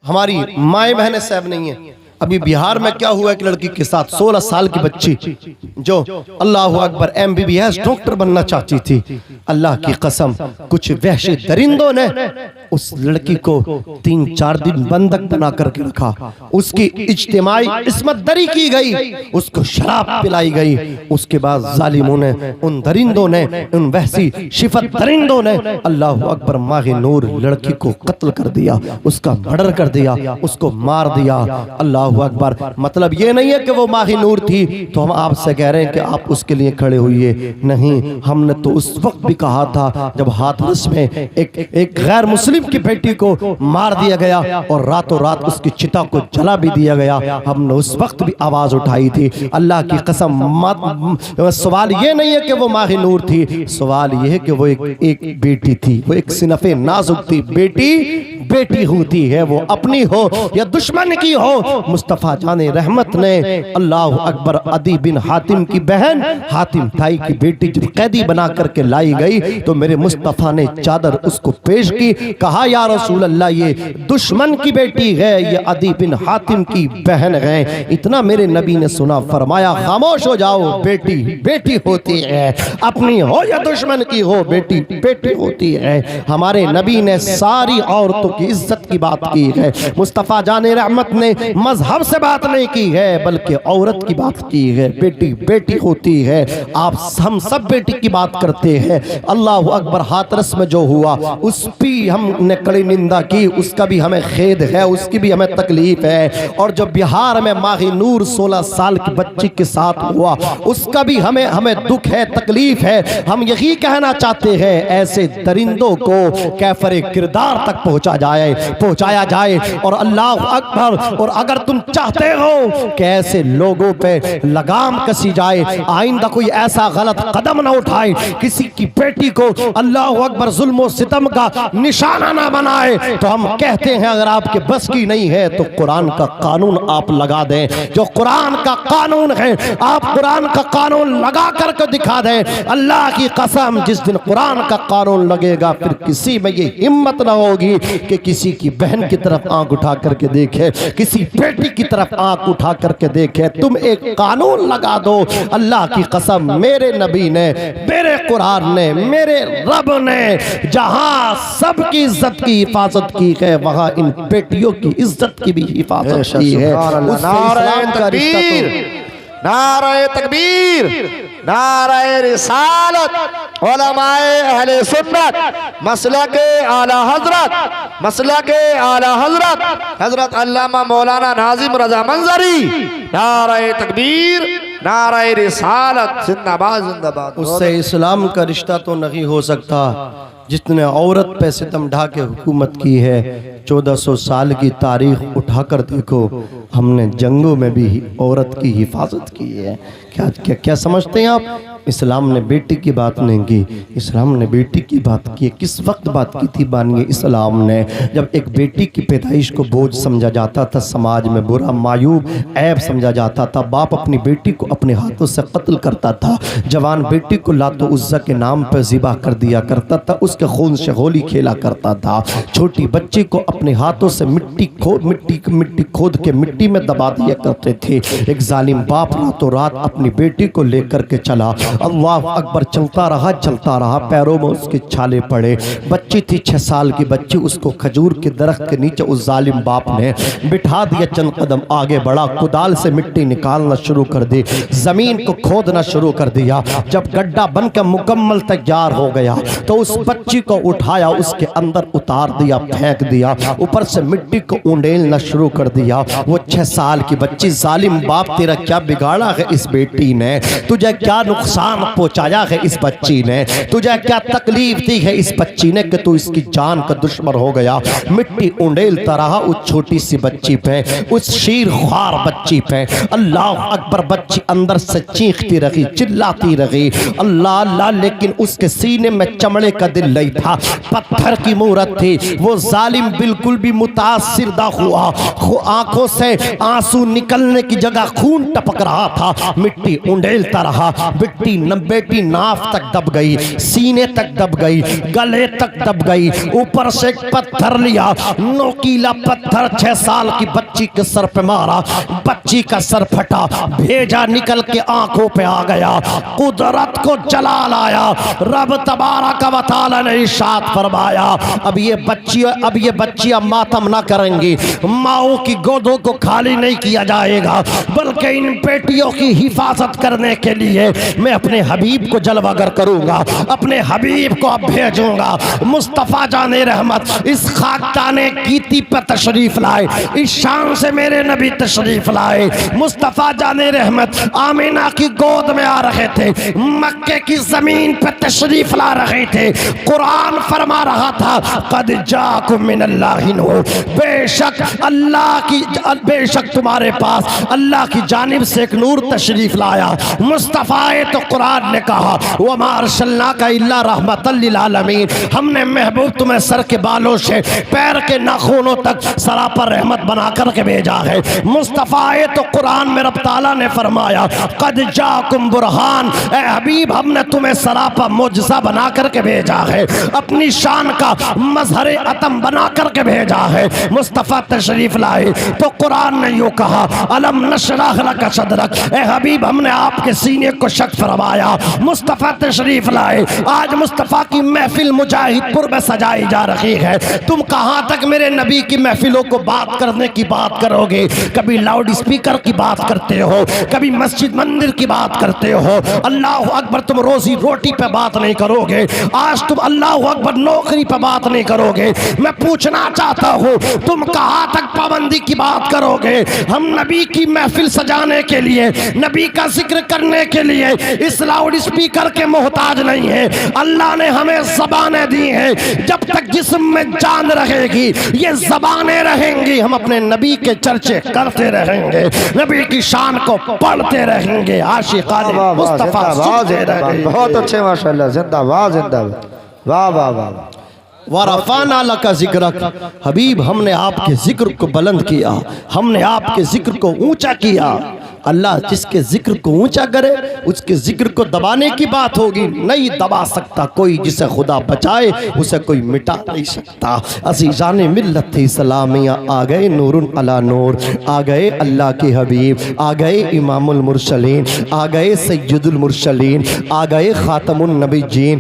ہماری مائیں بہنیں سیب نہیں ہیں۔ ابھی بہار میں کیا ہوا ایک لڑکی کے ساتھ 16 سال کی بچی جو اللہ اکبر MBBS ڈاکٹر بننا چاہتی تھی، اللہ کی قسم کچھ وحشی درندوں نے اس لڑکی کو 3-4 دن بندک بنا کر کے رکھا، اس کی اجتماعی عصمت دری کی گئی، اس کو شراب پلائی گئی۔ اس کے بعد ظالموں نے، ان درندوں نے، ان وحشی شفت درندوں نے اللہ اکبر ماہ نور لڑکی کو قتل کر دیا، اس کا مرڈر کر دیا، اس کو مار دیا۔ اللہ اکبر، مطلب یہ نہیں ہے کہ وہ ماہی نور تھی تو ہم آپ سے کہہ رہے ہیں کہ آپ اس کے لیے کھڑے ہوئیے، نہیں، ہم نے تو اس وقت بھی کہا تھا جب ہاتھرس میں ایک غیر مسلم کی بیٹی کو مار دیا گیا اور راتوں رات اس کی چتا کو جلا بھی دیا گیا، ہم نے اس وقت بھی آواز اٹھائی تھی۔ اللہ کی قسم سوال یہ نہیں ہے کہ وہ ماہی نور تھی، سوال یہ ہے کہ وہ ایک بیٹی تھی، وہ ایک صنف نازک تھی۔ بیٹی بیٹی ہوتی ہے، وہ اپنی ہو یا دشمن کی ہو۔ مصطفیٰ جان رحمت نے اللہ اکبر عدی بن حاتم کی بہن حاتم تائی کی بیٹی جب قیدی بنا کر کے لائی گئی تو میرے مصطفیٰ نے چادر اس کو پیش کی، کہا یا رسول اللہ یہ دشمن کی بیٹی ہے، یہ عدی بن حاتم کی بہن ہے۔ اتنا میرے نبی نے سنا، فرمایا خاموش ہو جاؤ، بیٹی بیٹی ہوتی ہے، اپنی ہو یا دشمن کی ہو، بیٹی بیٹی ہوتی ہے۔ ہمارے نبی نے ساری عورتوں کی عزت کی بات کی ہے، مصطفیٰ جان رحمت نے مذہب سے بات نہیں کی ہے بلکہ عورت کی بات کی ہے۔ بیٹی بیٹی ہوتی ہے، ہم سب بیٹی کی بات کرتے ہیں۔ اللہ اکبر، ہاتھرس میں جو ہوا اس بھی ہم نے کڑی نندا کی، اس کا بھی ہمیں خید ہے، اس کی بھی ہمیں تکلیف ہے۔ اور جو بہار میں ماہی نور 16 سال کی بچی کے ساتھ ہوا اس کا بھی ہمیں دکھ ہے، تکلیف ہے۔ ہم یہی کہنا چاہتے ہیں ایسے درندوں کو کیفر کردار تک پہنچایا جائے۔ اور اللہ اکبر، اور اگر تم چاہتے ہو کہ ایسے لوگوں پہ لگام کسی جائے، آئندہ کوئی ایسا غلط قدم نہ اٹھائے، کسی کی بیٹی کو اللہ اکبر ظلم و ستم کا نشانہ نہ بنائے، تو ہم کہتے ہیں اگر آپ کے بس کی نہیں ہے تو قرآن کا قانون آپ لگا دیں۔ جو قرآن کا قانون ہے آپ قرآن کا قانون لگا کر کے دکھا دیں۔ اللہ کی قسم جس دن قرآن کا قانون لگے گا پھر کسی میں یہ ہمت نہ ہوگی کہ کسی کی بہن کی طرف آنکھ اٹھا کر کے دیکھے، کسی بیٹی کی طرف آنکھ اٹھا کر کے دیکھے۔ تم ایک قانون لگا دو۔ اللہ کی قسم میرے نبی نے، میرے قرآن نے، میرے رب نے جہاں سب کی عزت کی حفاظت کی ہے وہاں ان بیٹیوں کی عزت کی بھی حفاظت کی ہے۔ نعرہ تکبیر، نعرہ تکبیر، نعرہ رسالت، علماء اہل سنت، مسلک اعلی حضرت، مسلک اعلی حضرت حضرت علامہ مولانا ناظم رضا منظری، نعرہ تکبیر، نعرہ رسالت، زندہ باد زندہ باد۔ اس سے اسلام کا رشتہ تو نہیں ہو سکتا جس نے عورت پہ ستم ڈھا کے حکومت کی ہے۔ 1400 سال کی تاریخ اٹھا کر دیکھو، ہم نے جنگوں میں بھی عورت کی حفاظت کی ہے۔ کیا سمجھتے ہیں آپ؟ اسلام نے بیٹی کی بات نہیں کی، اسلام نے بیٹی کی بات کی۔ کس وقت بات کی تھی بانیے اسلام نے؟ جب ایک بیٹی کی پیدائش کو بوجھ سمجھا جاتا تھا، سماج میں برا معیوب عیب سمجھا جاتا تھا، باپ اپنی بیٹی کو اپنے ہاتھوں سے قتل کرتا تھا، جوان بیٹی کو لات و عزا کے نام پر ذبح کر دیا کرتا تھا، اس کے خون سے ہولی کھیلا کرتا تھا، چھوٹی بچی کو اپنے ہاتھوں سے مٹی کھود کے مٹی میں دبا دیا کرتے تھے۔ ایک ظالم باپ راتوں رات اپنی بیٹی کو لے کر کے چلا، اللہ اکبر، چلتا رہا، پیروں میں اس کے چھالے پڑے۔ بچی تھی 6 سال کی بچی، اس کو کھجور کے درخت کے نیچے اس ظالم باپ نے بٹھا دیا، چند قدم آگے بڑھا، کدال سے مٹی نکالنا شروع کر دی، زمین کو کھودنا شروع کر دیا۔ جب گڈھا بن کے مکمل تیار ہو گیا تو اس بچی کو اٹھایا، اس کے اندر اتار دیا، پھینک دیا، اوپر سے مٹی کو اونڈیلنا شروع کر دیا۔ وہ 6 سال کی بچی، ظالم باپ تیرا کیا بگاڑا ہے اس بیٹی نے؟ تجھے کیا نقصان پہنچایا ہے اس بچی نے؟ تجھے کیا تکلیف دی ہے اس بچی نے کہ تو اس کی جان کا دشمن ہو گیا؟ مٹی اونڈیلتا رہا اس چھوٹی سی بچی پہ، اس شیر خوار بچی پہ۔ اللہ اکبر، بچی اندر سے چیختی رہی، چلاتی رہی، اللہ اللہ، لیکن اس کے سینے میں چمڑے کا دل نہیں تھا، پتھر کی مورت تھی۔ وہ ظالم بالکل بھی متاثر نہ ہوا، آنکھوں سے آنسو نکلنے کی جگہ خون ٹپک رہا تھا، مٹی اونڈیلتا رہا، مٹی بیٹی ناف تک دب گئی، سینے تک دب گئی، گلے تک دب گئی، اوپر سے ایک پتھر لیا، نوکیلا پتھر 6 سال کی بچی کے سر پہ مارا، بچی کا سر پھٹا، بھیجا نکل کے آنکھوں پہ آ گیا، قدرت کو جلال آیا، رب تبارک و تعالی نے ارشاد فرمایا اب یہ بچیاں ماتم نہ کریں گی، ماؤں کی گودوں کو خالی نہیں کیا جائے گا، بلکہ ان بیٹیوں کی حفاظت کرنے کے لیے میں اپنے حبیب کو جلوہ گر کروں گا، اپنے حبیب کو اب بھیجوں گا۔ مصطفیٰ جان رحمت اس خاکدان گیتی پر تشریف لائے، اس شان سے میرے نبی تشریف لائے۔ مصطفیٰ جان رحمت آمینہ کی گود میں آ رہے تھے، مکے کی زمین پر تشریف لا رہے تھے، قرآن فرما رہا تھا قد جاکم من اللہ نور، بے شک تمہارے پاس اللہ کی جانب سے ایک نور تشریف لایا۔ مصطفیٰ تو قرآن نے کہا وما ارسلناک الا رحمۃ للعالمین، ہم نے محبوب تمہیں سر کے بالوں سے پیر کے ناخنوں تک سراپر رحمت بنا کر کے بھیجا ہے۔ مصطفیٰ تو قرآن میں رب تعالیٰ نے فرمایا قد جاکم برہان، اے حبیب ہم نے تمہیں سراپا معجزہ بنا کر کے بھیجا ہے، اپنی شان کا مظہر عتم بنا کر کے بھیجا ہے۔ مصطفیٰ تشریف لائے تو قرآن نے یوں کہا الم نشرح لک صدرک، اے حبیب ہم نے آپ کے سینے کو شق فرمایا۔ مصطفیٰ تشریف لائے، آج مصطفیٰ کی محفل مجاہد پور میں سجائی جا رہی ہے، تم کہاں تک میرے نبی کی محفلوں کو بات کرنے کی بات کرو گے؟ کبھی لاؤڈ اسپیکر کی بات کرتے ہو، کبھی مسجد مندر کی بات کرتے ہو، اللہ اکبر تم روزی روٹی پہ بات نہیں کرو گے، آج تم اللہ اکبر نوکری پہ بات نہیں کرو گے۔ میں پوچھنا چاہتا ہوں تم کہاں تک پابندی کی بات کرو گے؟ ہم نبی کی محفل سجانے کے لیے، نبی کا ذکر کرنے کے لیے اس لاؤڈ اسپیکر کے محتاج نہیں ہیں۔ اللہ نے ہمیں زبانیں دی ہیں، جب تک جسم میں جان رہے گی یہ زبانیں رہیں گی، ہم اپنے نبی کے چرچے کرتے رہیں گے، نبی کی شان کو پڑھتے رہیں گے، عاشقان مصطفیٰ سنتے رہیں گے۔ بہت اچھے ماشاءاللہ، زندہ باد زندہ باد، واہ واہ واہ۔ وَرَفَعْنَا لَكَ ذِكْرَكَ، حبیب ہم نے آپ کے ذکر کو بلند کیا، ہم نے آپ کے ذکر کو اونچا کیا۔ اللہ جس کے ذکر کو اونچا کرے اس کے ذکر کو دبانے کی بات ہوگی، نہیں دبا سکتا کوئی، جسے خدا بچائے اسے کوئی مٹا نہیں سکتا۔ عزیزان ملت اسلامیہ آ گئے نور علی نور، آ گئے اللہ کے حبیب، آ گئے امام المرسلین، آ گئے سید المرسلین، آ گئے خاتم النبیین۔